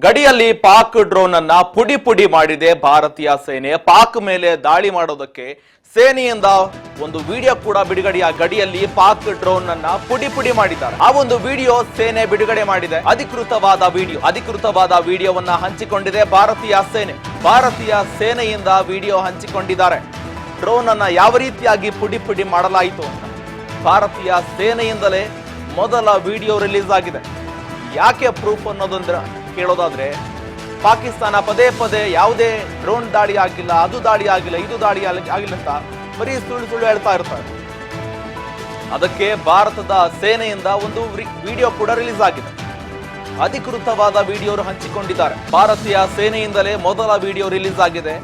ಗಡಿಯಲ್ಲಿ ಪಾಕ್ ಡ್ರೋನ್ ಅನ್ನ ಪುಡಿ ಪುಡಿ ಮಾಡಿದೆ ಭಾರತೀಯ ಸೇನೆ. ಪಾಕ್ ಮೇಲೆ ದಾಳಿ ಮಾಡೋದಕ್ಕೆ ಸೇನೆಯಿಂದ ಒಂದು ವಿಡಿಯೋ ಕೂಡ ಬಿಡುಗಡೆಯ ಗಡಿಯಲ್ಲಿ ಪಾಕ್ ಡ್ರೋನ್ ಅನ್ನ ಪುಡಿ ಪುಡಿ ಮಾಡಿದ್ದಾರೆ. ಆ ಒಂದು ವಿಡಿಯೋ ಸೇನೆ ಬಿಡುಗಡೆ ಮಾಡಿದೆ. ಅಧಿಕೃತವಾದ ವಿಡಿಯೋವನ್ನ ಹಂಚಿಕೊಂಡಿದೆ ಭಾರತೀಯ ಸೇನೆ. ಭಾರತೀಯ ಸೇನೆಯಿಂದ ವಿಡಿಯೋ ಹಂಚಿಕೊಂಡಿದ್ದಾರೆ. ಡ್ರೋನ್ ಅನ್ನ ಯಾವ ರೀತಿಯಾಗಿ ಪುಡಿ ಪುಡಿ ಮಾಡಲಾಯಿತು ಅಂತ ಭಾರತೀಯ ಸೇನೆಯಿಂದಲೇ ಮೊದಲ ವಿಡಿಯೋ ರಿಲೀಸ್ ಆಗಿದೆ. ಯಾಕೆ ಪ್ರೂಫ್ ಅನ್ನೋದಂದ್ರೆ ಕೇಳೋದಾದ್ರೆ, ಪಾಕಿಸ್ತಾನ ಪದೇ ಪದೇ ಯಾವುದೇ ಡ್ರೋನ್ ದಾಳಿ ಆಗಿಲ್ಲ, ಅದು ದಾಳಿ ಆಗಿಲ್ಲ, ಇದು ದಾಳಿ ಆಗಿಲ್ಲ ಅಂತ ಬರೀ ಸುಳ್ಳು ಹೇಳ್ತಾ ಇರ್ತಾರೆ. ಅದಕ್ಕೆ ಭಾರತದ ಸೇನೆಯಿಂದ ಒಂದು ವಿಡಿಯೋ ಕೂಡ ರಿಲೀಸ್ ಆಗಿದೆ. ಅಧಿಕೃತವಾದ ವಿಡಿಯೋ ಹಂಚಿಕೊಂಡಿದ್ದಾರೆ. ಭಾರತೀಯ ಸೇನೆಯಿಂದಲೇ ಮೊದಲ ವಿಡಿಯೋ ರಿಲೀಸ್ ಆಗಿದೆ.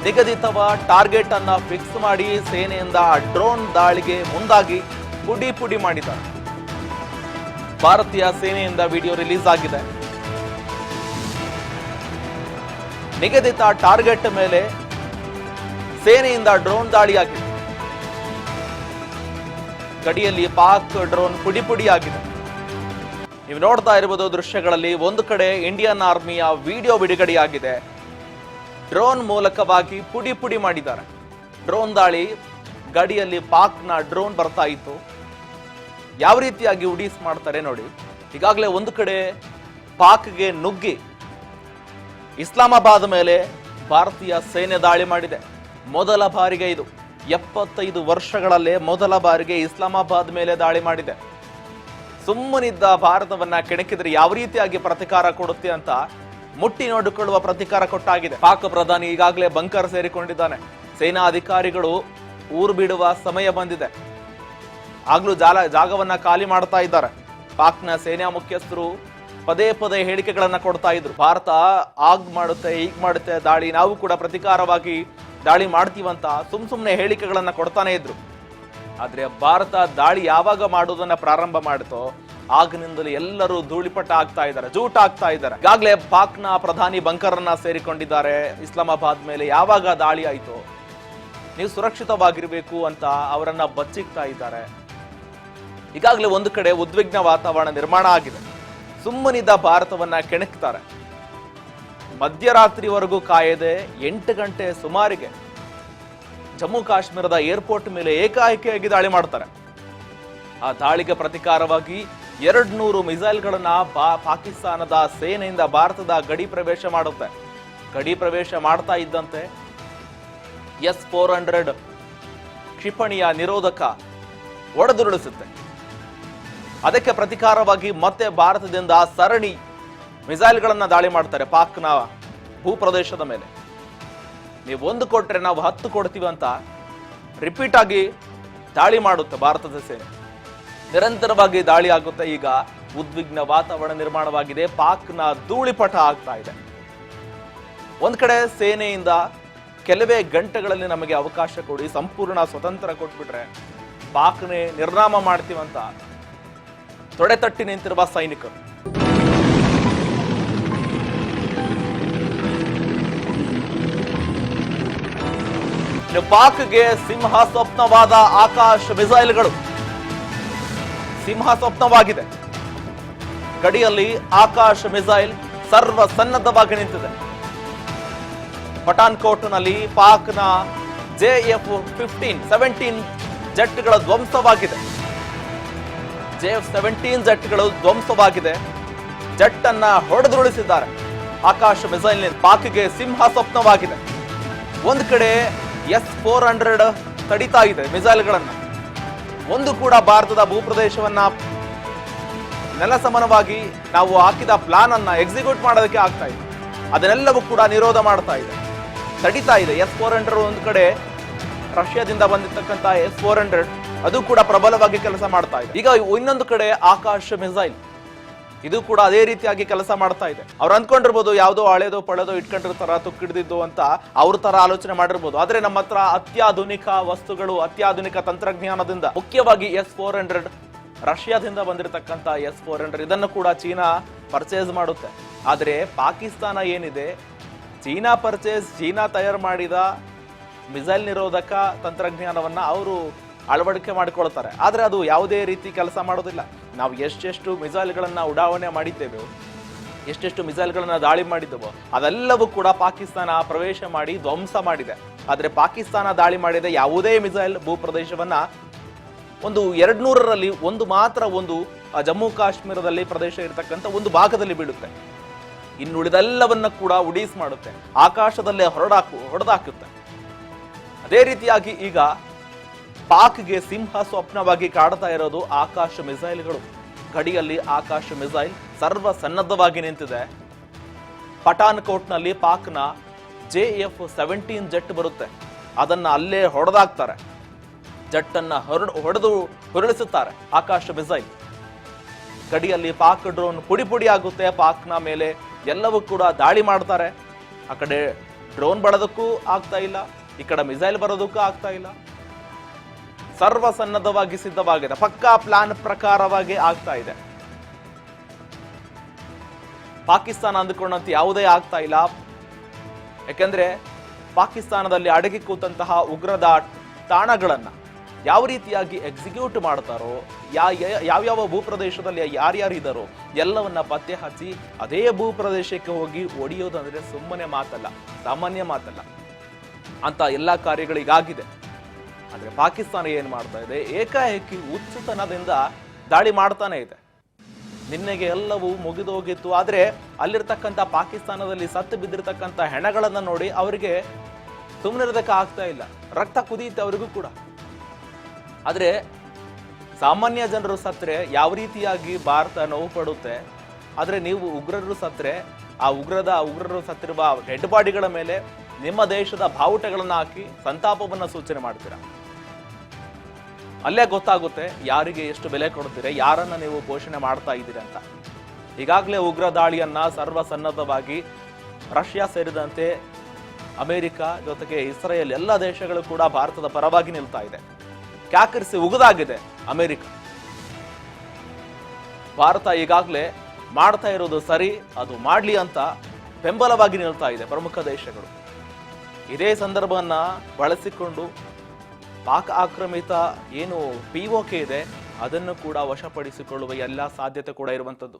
ನಿಗದಿತವಾದ ಟಾರ್ಗೆಟ್ ಅನ್ನ ಫಿಕ್ಸ್ ಮಾಡಿ ಸೇನೆಯಿಂದ ಡ್ರೋನ್ ದಾಳಿಗೆ ಮುಂದಾಗಿ ಪುಡಿ ಪುಡಿ ಮಾಡಿದ್ದಾರೆ. ಭಾರತೀಯ ಸೇನೆಯಿಂದ ವಿಡಿಯೋ ರಿಲೀಸ್ ಆಗಿದೆ. ನಿಗದಿತ ಟಾರ್ಗೆಟ್ ಮೇಲೆ ಸೇನೆಯಿಂದ ಡ್ರೋನ್ ದಾಳಿಯಾಗಿದೆ. ಗಡಿಯಲ್ಲಿ ಪಾಕ್ ಡ್ರೋನ್ ಪುಡಿ ಪುಡಿ ಆಗಿದೆ. ನೀವು ನೋಡ್ತಾ ಇರಬಹುದು ದೃಶ್ಯಗಳಲ್ಲಿ, ಒಂದು ಕಡೆ ಇಂಡಿಯನ್ ಆರ್ಮಿಯ ವಿಡಿಯೋ ಬಿಡುಗಡೆಯಾಗಿದೆ. ಡ್ರೋನ್ ಮೂಲಕವಾಗಿ ಪುಡಿ ಪುಡಿ ಮಾಡಿದ್ದಾರೆ. ಡ್ರೋನ್ ದಾಳಿ ಗಡಿಯಲ್ಲಿ ಪಾಕ್ನ ಡ್ರೋನ್ ಬರ್ತಾ ಇತ್ತು. ಯಾವ ರೀತಿಯಾಗಿ ಉಡೀಸ್ ಮಾಡ್ತಾರೆ ನೋಡಿ. ಈಗಾಗಲೇ ಒಂದು ಕಡೆ ಪಾಕ್ಗೆ ನುಗ್ಗಿ ಇಸ್ಲಾಮಾಬಾದ್ ಮೇಲೆ ಭಾರತೀಯ ಸೇನೆ ದಾಳಿ ಮಾಡಿದೆ. ಮೊದಲ ಬಾರಿಗೆ ಇದು 75 ವರ್ಷಗಳಲ್ಲೇ ಮೊದಲ ಬಾರಿಗೆ ಇಸ್ಲಾಮಾಬಾದ್ ಮೇಲೆ ದಾಳಿ ಮಾಡಿದೆ. ಸುಮ್ಮನಿದ್ದ ಭಾರತವನ್ನ ಕೆಣಕಿದ್ರೆ ಯಾವ ರೀತಿಯಾಗಿ ಪ್ರತಿಕಾರ ಕೊಡುತ್ತೆ ಅಂತ ಮುಟ್ಟಿ ನೋಡಿಕೊಳ್ಳುವ ಪ್ರತಿಕಾರ ಕೊಟ್ಟಾಗಿದೆ. ಪಾಕ್ ಪ್ರಧಾನಿ ಈಗಾಗಲೇ ಬಂಕರ್ ಸೇರಿಕೊಂಡಿದ್ದಾನೆ. ಸೇನಾ ಅಧಿಕಾರಿಗಳು ಊರು ಬಿಡುವ ಸಮಯ ಬಂದಿದೆ. ಆಗ್ಲೂ ಜಾಗವನ್ನ ಖಾಲಿ ಮಾಡ್ತಾ ಇದ್ದಾರೆ. ಪಾಕ್ನ ಸೇನಾ ಮುಖ್ಯಸ್ಥರು ಪದೇ ಪದೇ ಹೇಳಿಕೆಗಳನ್ನ ಕೊಡ್ತಾ ಇದ್ರು. ಭಾರತ ಆಗ್ ಮಾಡುತ್ತೆ, ಹೀಗ್ ಮಾಡುತ್ತೆ ದಾಳಿ, ನಾವು ಕೂಡ ಪ್ರತಿಕಾರವಾಗಿ ದಾಳಿ ಮಾಡ್ತೀವಂತ ಸುಮ್ನೆ ಹೇಳಿಕೆಗಳನ್ನ ಕೊಡ್ತಾನೆ ಇದ್ರು. ಆದ್ರೆ ಭಾರತ ದಾಳಿ ಯಾವಾಗ ಮಾಡುವುದನ್ನ ಪ್ರಾರಂಭ ಮಾಡಿತೋ ಆಗಿನಿಂದಲೂ ಎಲ್ಲರೂ ಧೂಳಿಪಟ ಆಗ್ತಾ ಇದ್ದಾರೆ, ಜೂಟ್ ಆಗ್ತಾ ಇದ್ದಾರೆ. ಈಗಾಗಲೇ ಪಾಕ್ನ ಪ್ರಧಾನಿ ಬಂಕರ್ ಅನ್ನ ಸೇರಿಕೊಂಡಿದ್ದಾರೆ. ಇಸ್ಲಾಮಾಬಾದ್ ಮೇಲೆ ಯಾವಾಗ ದಾಳಿ ಆಯ್ತು, ನೀವು ಸುರಕ್ಷಿತವಾಗಿರ್ಬೇಕು ಅಂತ ಅವರನ್ನ ಬಚ್ಚಿಕ್ತಾ ಇದ್ದಾರೆ. ಈಗಾಗಲೇ ಒಂದು ಕಡೆ ಉದ್ವಿಗ್ನ ವಾತಾವರಣ ನಿರ್ಮಾಣ ಆಗಿದೆ. ಸುಮ್ಮನಿದ್ದ ಭಾರತವನ್ನ ಕೆಣಕ್ತಾರೆ. ಮಧ್ಯರಾತ್ರಿವರೆಗೂ ಕಾಯದೆ 8 ಗಂಟೆ ಸುಮಾರಿಗೆ ಜಮ್ಮು ಕಾಶ್ಮೀರದ ಏರ್ಪೋರ್ಟ್ ಮೇಲೆ ಏಕಾಏಕಿಯಾಗಿ ದಾಳಿ ಮಾಡ್ತಾರೆ. ಆ ದಾಳಿಗೆ ಪ್ರತಿಕಾರವಾಗಿ 200 ಮಿಸೈಲ್ಗಳನ್ನ ಪಾಕಿಸ್ತಾನದ ಸೇನೆಯಿಂದ ಭಾರತದ ಗಡಿ ಪ್ರವೇಶ ಮಾಡುತ್ತೆ. ಗಡಿ ಪ್ರವೇಶ ಮಾಡ್ತಾ ಇದ್ದಂತೆ S-400 ಕ್ಷಿಪಣಿಯ ನಿರೋಧಕ ಒಡೆದುರುಳಿಸುತ್ತೆ. ಅದಕ್ಕೆ ಪ್ರತಿಕಾರವಾಗಿ ಮತ್ತೆ ಭಾರತದಿಂದ ಸರಣಿ ಮಿಸೈಲ್ಗಳನ್ನ ದಾಳಿ ಮಾಡ್ತಾರೆ ಪಾಕ್ನ ಭೂಪ್ರದೇಶದ ಮೇಲೆ. ನೀವು 1 ಕೊಟ್ರೆ ನಾವು 10 ಕೊಡ್ತೀವಿ ಅಂತ ರಿಪೀಟ್ ಆಗಿ ದಾಳಿ ಮಾಡುತ್ತೆ ಭಾರತದ ಸೇನೆ. ನಿರಂತರವಾಗಿ ದಾಳಿ ಆಗುತ್ತೆ. ಈಗ ಉದ್ವಿಗ್ನ ವಾತಾವರಣ ನಿರ್ಮಾಣವಾಗಿದೆ. ಪಾಕ್ನ ಧೂಳಿಪಟ ಆಗ್ತಾ ಇದೆ. ಒಂದ್ ಕಡೆ ಸೇನೆಯಿಂದ ಕೆಲವೇ ಗಂಟೆಗಳಲ್ಲಿ ನಮಗೆ ಅವಕಾಶ ಕೊಡಿ, ಸಂಪೂರ್ಣ ಸ್ವತಂತ್ರ ಕೊಟ್ಬಿಟ್ರೆ ಪಾಕ್ನೇ ನಿರ್ನಾಮ ಮಾಡ್ತೀವಂತ ತೊಡೆ ತಟ್ಟಿ ನಿಂತಿರುವ ಸೈನಿಕರು. ಪಾಕ್ಗೆ ಸಿಂಹ ಸ್ವಪ್ನವಾದ ಆಕಾಶ ಮಿಸೈಲ್ಗಳು ಸಿಂಹ ಸ್ವಪ್ನವಾಗಿದೆ. ಗಡಿಯಲ್ಲಿ ಆಕಾಶ ಮಿಸೈಲ್ ಸರ್ವ ಸನ್ನದ್ಧವಾಗಿ ನಿಂತಿದೆ. ಪಠಾನ್ಕೋಟ್ನಲ್ಲಿ ಪಾಕ್ನ JF-17 ಜೆಟ್ಗಳ ಧ್ವಂಸವಾಗಿದೆ. JF-17 ಜೆಟ್ಗಳು ಧ್ವಂಸವಾಗಿದೆ. ಜೆಟ್ ಅನ್ನ ಹೊಡೆದುರುಳಿಸಿದ್ದಾರೆ ಆಕಾಶ ಮಿಸೈಲ್. ಪಾಕ್ಗೆ ಸಿಂಹ ಸ್ವಪ್ನವಾಗಿದೆ. ಒಂದು ಕಡೆ S-400 ತಡಿತಾ ಇದೆ ಮಿಸೈಲ್ಗಳನ್ನ. ಒಂದು ಕೂಡ ಭಾರತದ ಭೂಪ್ರದೇಶವನ್ನ ನೆಲಸಮನವಾಗಿ ನಾವು ಹಾಕಿದ ಪ್ಲಾನ್ ಅನ್ನ ಎಕ್ಸಿಕ್ಯೂಟ್ ಮಾಡೋದಕ್ಕೆ ಆಗ್ತಾ ಇದೆ. ಅದನ್ನೆಲ್ಲವೂ ಕೂಡ ನಿರೋಧ ಮಾಡ್ತಾ ಇದೆ, ತಡಿತಾ ಇದೆ. S-400 ಒಂದು ಕಡೆ ರಷ್ಯಾದಿಂದ ಬಂದಿರ್ತಕ್ಕಂಥ S-400 ಅದು ಕೂಡ ಪ್ರಬಲವಾಗಿ ಕೆಲಸ ಮಾಡ್ತಾ ಇದೆ. ಈಗ ಇನ್ನೊಂದು ಕಡೆ ಆಕಾಶ ಮಿಸೈಲ್, ಇದು ಕೂಡ ಅದೇ ರೀತಿಯಾಗಿ ಕೆಲಸ ಮಾಡ್ತಾ ಇದೆ. ಅವ್ರು ಅಂದ್ಕೊಂಡಿರ್ಬೋದು ಯಾವುದೋ ಹಳೇದೋ ಪಳೆದೋ ಇಟ್ಕೊಂಡಿರ್ತಾರ, ತುಕ್ಕಿಡ್ದಿದ್ದು ಅಂತ ಅವ್ರ ತರ ಆಲೋಚನೆ ಮಾಡಿರ್ಬೋದು. ಆದ್ರೆ ನಮ್ಮ ಹತ್ರ ಅತ್ಯಾಧುನಿಕ ವಸ್ತುಗಳು, ಅತ್ಯಾಧುನಿಕ ತಂತ್ರಜ್ಞಾನದಿಂದ, ಮುಖ್ಯವಾಗಿ S-400 ರಷ್ಯಾದಿಂದ ಬಂದಿರತಕ್ಕಂಥ S-400 ಇದನ್ನು ಕೂಡ ಚೀನಾ ಪರ್ಚೇಸ್ ಮಾಡುತ್ತೆ. ಆದ್ರೆ ಪಾಕಿಸ್ತಾನ ಏನಿದೆ, ಚೀನಾ ತಯಾರು ಮಾಡಿದ ಮಿಸೈಲ್ ನಿರೋಧಕ ತಂತ್ರಜ್ಞಾನವನ್ನ ಅವರು ಅಳವಡಿಕೆ ಮಾಡಿಕೊಳ್ತಾರೆ. ಆದ್ರೆ ಅದು ಯಾವುದೇ ರೀತಿ ಕೆಲಸ ಮಾಡೋದಿಲ್ಲ. ನಾವು ಎಷ್ಟೆಷ್ಟು ಮಿಸೈಲ್ಗಳನ್ನ ಉಡಾವಣೆ ಮಾಡಿದ್ದೇವೆ, ಎಷ್ಟೆಷ್ಟು ಮಿಸೈಲ್ಗಳನ್ನ ದಾಳಿ ಮಾಡಿದ್ದವೋ ಅದೆಲ್ಲವೂ ಕೂಡ ಪಾಕಿಸ್ತಾನ ಪ್ರವೇಶ ಮಾಡಿ ಧ್ವಂಸ ಮಾಡಿದೆ. ಆದ್ರೆ ಪಾಕಿಸ್ತಾನ ದಾಳಿ ಮಾಡಿದ ಯಾವುದೇ ಮಿಸೈಲ್ ಭೂಪ್ರದೇಶವನ್ನ ಒಂದು 200ರಲ್ಲಿ ಒಂದು ಮಾತ್ರ ಒಂದು ಜಮ್ಮು ಕಾಶ್ಮೀರದಲ್ಲಿ ಪ್ರದೇಶ ಇರತಕ್ಕಂಥ ಒಂದು ಭಾಗದಲ್ಲಿ ಬೀಳುತ್ತೆ. ಇನ್ನುಳಿದೆಲ್ಲವನ್ನ ಕೂಡ ಉಡೀಸ್ ಮಾಡುತ್ತೆ, ಆಕಾಶದಲ್ಲೇ ಹೊಡೆದಾಕುತ್ತೆ. ಅದೇ ರೀತಿಯಾಗಿ ಈಗ ಪಾಕ್ಗೆ ಸಿಂಹ ಸ್ವಪ್ನವಾಗಿ ಕಾಡ್ತಾ ಇರೋದು ಆಕಾಶ ಮಿಸೈಲ್ಗಳು. ಗಡಿಯಲ್ಲಿ ಆಕಾಶ ಮಿಸೈಲ್ ಸರ್ವ ಸನ್ನದ್ಧವಾಗಿ ನಿಂತಿದೆ. ಪಠಾನ್ಕೋಟ್ನಲ್ಲಿ ಪಾಕ್ನ JF-17 ಜೆಟ್ ಬರುತ್ತೆ, ಅದನ್ನ ಅಲ್ಲೇ ಹೊಡೆದಾಕ್ತಾರೆ. ಜೆಟ್ ಅನ್ನ ಹೊಡೆದು ಹೊರಳಿಸುತ್ತಾರೆ ಆಕಾಶ ಮಿಸೈಲ್. ಗಡಿಯಲ್ಲಿ ಪಾಕ್ ಡ್ರೋನ್ ಪುಡಿ ಪುಡಿ ಆಗುತ್ತೆ. ಪಾಕ್ನ ಮೇಲೆ ಎಲ್ಲವೂ ಕೂಡ ದಾಳಿ ಮಾಡ್ತಾರೆ. ಆ ಕಡೆ ಡ್ರೋನ್ ಬರೋದಕ್ಕೂ ಆಗ್ತಾ ಇಲ್ಲ, ಈ ಕಡೆ ಮಿಸೈಲ್ ಬರೋದಕ್ಕೂ ಆಗ್ತಾ ಇಲ್ಲ. ಸರ್ವ ಸನ್ನದ್ಧವಾಗಿ ಸಿದ್ಧವಾಗಿದೆ, ಪಕ್ಕಾ ಪ್ಲಾನ್ ಪ್ರಕಾರವಾಗಿ ಆಗ್ತಾ ಇದೆ. ಪಾಕಿಸ್ತಾನ ಅಂದುಕೊಂಡಂತೆ ಯಾವುದೇ ಆಗ್ತಾ ಇಲ್ಲ. ಯಾಕೆಂದ್ರೆ ಪಾಕಿಸ್ತಾನದಲ್ಲಿ ಅಡಗಿ ಕೂತಂತಹ ಉಗ್ರದ ತಾಣಗಳನ್ನ ಯಾವ ರೀತಿಯಾಗಿ ಎಕ್ಸಿಕ್ಯೂಟ್ ಮಾಡ್ತಾರೋ, ಯಾವ್ಯಾವ ಭೂಪ್ರದೇಶದಲ್ಲಿ ಯಾರ್ಯಾರಿದ್ದಾರೋ ಎಲ್ಲವನ್ನ ಪತ್ತೆ ಹಚ್ಚಿ ಅದೇ ಭೂಪ್ರದೇಶಕ್ಕೆ ಹೋಗಿ ಒಡೆಯೋದಂದ್ರೆ ಸುಮ್ಮನೆ ಮಾತಲ್ಲ, ಸಾಮಾನ್ಯ ಮಾತಲ್ಲ ಅಂತ ಎಲ್ಲಾ ಕಾರ್ಯಗಳಿಗಾಗಿದೆ. ಆದ್ರೆ ಪಾಕಿಸ್ತಾನ ಏನ್ ಮಾಡ್ತಾ ಇದೆ, ಏಕಾಏಕಿ ಉಚಿತನದಿಂದ ದಾಳಿ ಮಾಡ್ತಾನೆ ಇದೆ. ನಿನ್ನೆಗೆ ಎಲ್ಲವೂ ಮುಗಿದೋಗಿತ್ತು. ಆದ್ರೆ ಅಲ್ಲಿರ್ತಕ್ಕಂಥ ಪಾಕಿಸ್ತಾನದಲ್ಲಿ ಸತ್ತು ಬಿದ್ದಿರ್ತಕ್ಕಂಥ ಹೆಣಗಳನ್ನ ನೋಡಿ ಅವರಿಗೆ ಸುಮ್ಮನಿರೋದಕ್ಕೆ ಆಗ್ತಾ ಇಲ್ಲ, ರಕ್ತ ಕುದಿಯುತ್ತೆ ಅವರಿಗೂ ಕೂಡ. ಆದ್ರೆ ಸಾಮಾನ್ಯ ಜನರು ಸತ್ರೆ ಯಾವ ರೀತಿಯಾಗಿ ಭಾರತ ನೋವು ಪಡುತ್ತೆ, ಆದ್ರೆ ನೀವು ಉಗ್ರರು ಸತ್ರೆ ಆ ಉಗ್ರರು ಸತ್ತಿರುವ ಡೆಡ್ ಬಾಡಿಗಳ ಮೇಲೆ ನಿಮ್ಮ ದೇಶದ ಬಾವುಟಗಳನ್ನ ಹಾಕಿ ಸಂತಾಪವನ್ನ ಸೂಚನೆ ಮಾಡ್ತೀರಾ. ಅಲ್ಲೇ ಗೊತ್ತಾಗುತ್ತೆ ಯಾರಿಗೆ ಎಷ್ಟು ಬೆಲೆ ಕೊಡ್ತೀರಾ, ಯಾರನ್ನ ನೀವು ಘೋಷಣೆ ಮಾಡ್ತಾ ಇದ್ದೀರಾ ಅಂತ. ಈಗಾಗಲೇ ಉಗ್ರ ದಾಳಿಯನ್ನ ಸರ್ವ ಸನ್ನದ್ಧವಾಗಿ ರಷ್ಯಾ ಸೇರಿದಂತೆ ಅಮೆರಿಕ ಜೊತೆಗೆ ಇಸ್ರೇಲ್ ಎಲ್ಲ ದೇಶಗಳು ಕೂಡ ಭಾರತದ ಪರವಾಗಿ ನಿಲ್ತಾ ಇದೆ. ಕ್ಯಾಕರಿಸಿ ಉಗಿದಾಗಿದೆ ಅಮೆರಿಕ. ಭಾರತ ಈಗಾಗಲೇ ಮಾಡ್ತಾ ಇರೋದು ಸರಿ, ಅದು ಮಾಡ್ಲಿ ಅಂತ ಬೆಂಬಲವಾಗಿ ನಿಲ್ತಾ ಇದೆ ಪ್ರಮುಖ ದೇಶಗಳು. ಇದೇ ಸಂದರ್ಭವನ್ನ ಬಳಸಿಕೊಂಡು ಪಾಕ್ ಆಕ್ರಮಿತ ಏನು POK ಇದೆ ಅದನ್ನು ಕೂಡ ವಶಪಡಿಸಿಕೊಳ್ಳುವ ಎಲ್ಲ ಸಾಧ್ಯತೆ ಕೂಡ ಇರುವಂತದ್ದು.